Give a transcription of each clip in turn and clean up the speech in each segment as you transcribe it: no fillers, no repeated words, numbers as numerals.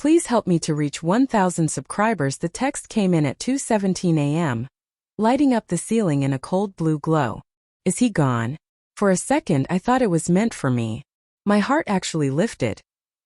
Please help me to reach 1,000 subscribers. The text came in at 2:17 a.m., lighting up the ceiling in a cold blue glow. Is he gone? For a second I thought it was meant for me. My heart actually lifted.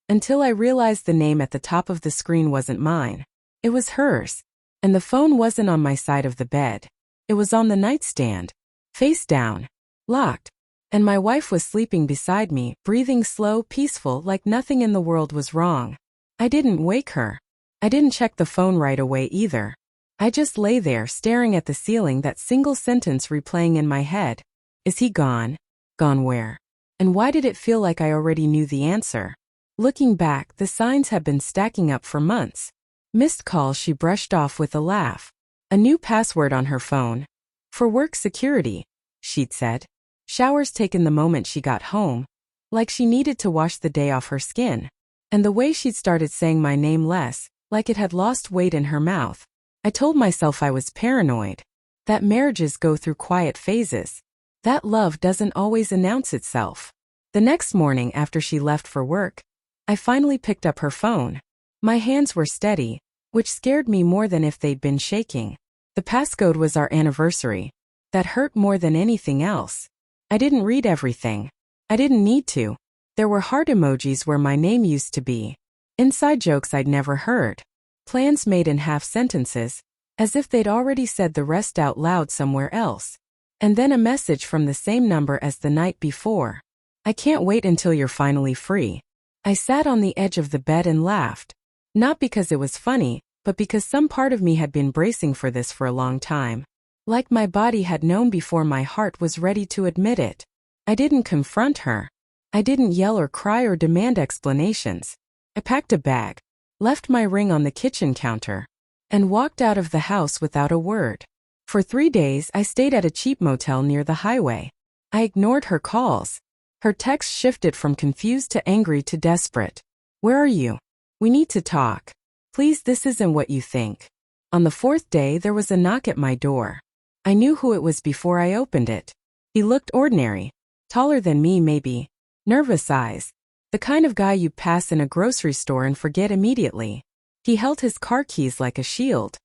Until I realized the name at the top of the screen wasn't mine. It was hers. And the phone wasn't on my side of the bed. It was on the nightstand. Face down. Locked. And my wife was sleeping beside me, breathing slow, peaceful, like nothing in the world was wrong. I didn't wake her. I didn't check the phone right away either. I just lay there staring at the ceiling, that single sentence replaying in my head. Is he gone? Gone where? And why did it feel like I already knew the answer? Looking back, the signs had been stacking up for months. Missed calls she brushed off with a laugh. A new password on her phone. For work security, she'd said. Showers taken the moment she got home. Like she needed to wash the day off her skin. And the way she'd started saying my name less, like it had lost weight in her mouth. I told myself I was paranoid. That marriages go through quiet phases. That love doesn't always announce itself. The next morning after she left for work, I finally picked up her phone. My hands were steady, which scared me more than if they'd been shaking. The passcode was our anniversary. That hurt more than anything else. I didn't read everything. I didn't need to. There were heart emojis where my name used to be. Inside jokes I'd never heard. Plans made in half sentences, as if they'd already said the rest out loud somewhere else. And then a message from the same number as the night before. I can't wait until you're finally free. I sat on the edge of the bed and laughed. Not because it was funny, but because some part of me had been bracing for this for a long time. Like my body had known before my heart was ready to admit it. I didn't confront her. I didn't yell or cry or demand explanations. I packed a bag, left my ring on the kitchen counter, and walked out of the house without a word. For 3 days I stayed at a cheap motel near the highway. I ignored her calls. Her texts shifted from confused to angry to desperate. Where are you? We need to talk. Please, this isn't what you think. On the 4th day there was a knock at my door. I knew who it was before I opened it. He looked ordinary. Taller than me maybe. Nervous eyes. The kind of guy you'd pass in a grocery store and forget immediately. He held his car keys like a shield.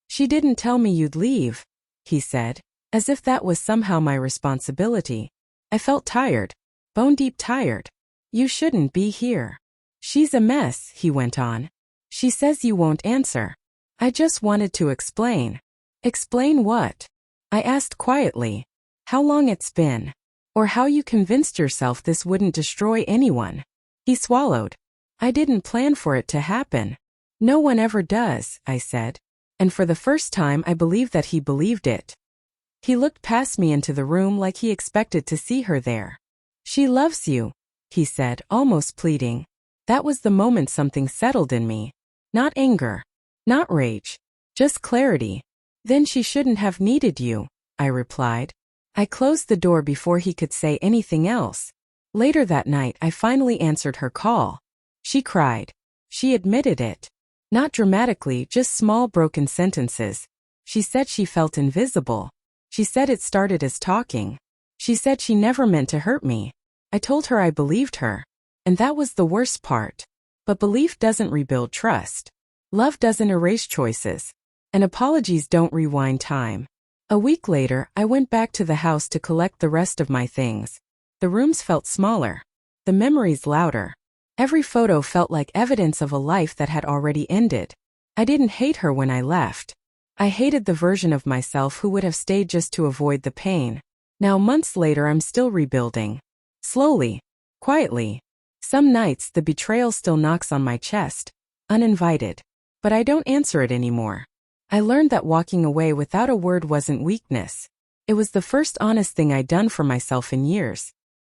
She didn't tell me you'd leave, he said, as if that was somehow my responsibility. I felt tired. Bone deep tired. You shouldn't be here. She's a mess, he went on. She says you won't answer. I just wanted to explain. Explain what? I asked quietly. How long it's been. Or how you convinced yourself this wouldn't destroy anyone. He swallowed. I didn't plan for it to happen. No one ever does, I said. And for the first time I believed that he believed it. He looked past me into the room like he expected to see her there. She loves you, he said, almost pleading. That was the moment something settled in me. Not anger. Not rage. Just clarity. Then she shouldn't have needed you, I replied. I closed the door before he could say anything else. Later that night I finally answered her call. She cried. She admitted it. Not dramatically, just small broken sentences. She said she felt invisible. She said it started as talking. She said she never meant to hurt me. I told her I believed her. And that was the worst part. But belief doesn't rebuild trust. Love doesn't erase choices. And apologies don't rewind time. A week later, I went back to the house to collect the rest of my things. The rooms felt smaller. The memories louder. Every photo felt like evidence of a life that had already ended. I didn't hate her when I left. I hated the version of myself who would have stayed just to avoid the pain. Now months later I'm still rebuilding. Slowly. Quietly. Some nights the betrayal still knocks on my chest. Uninvited. But I don't answer it anymore. I learned that walking away without a word wasn't weakness. It was the first honest thing I'd done for myself in years.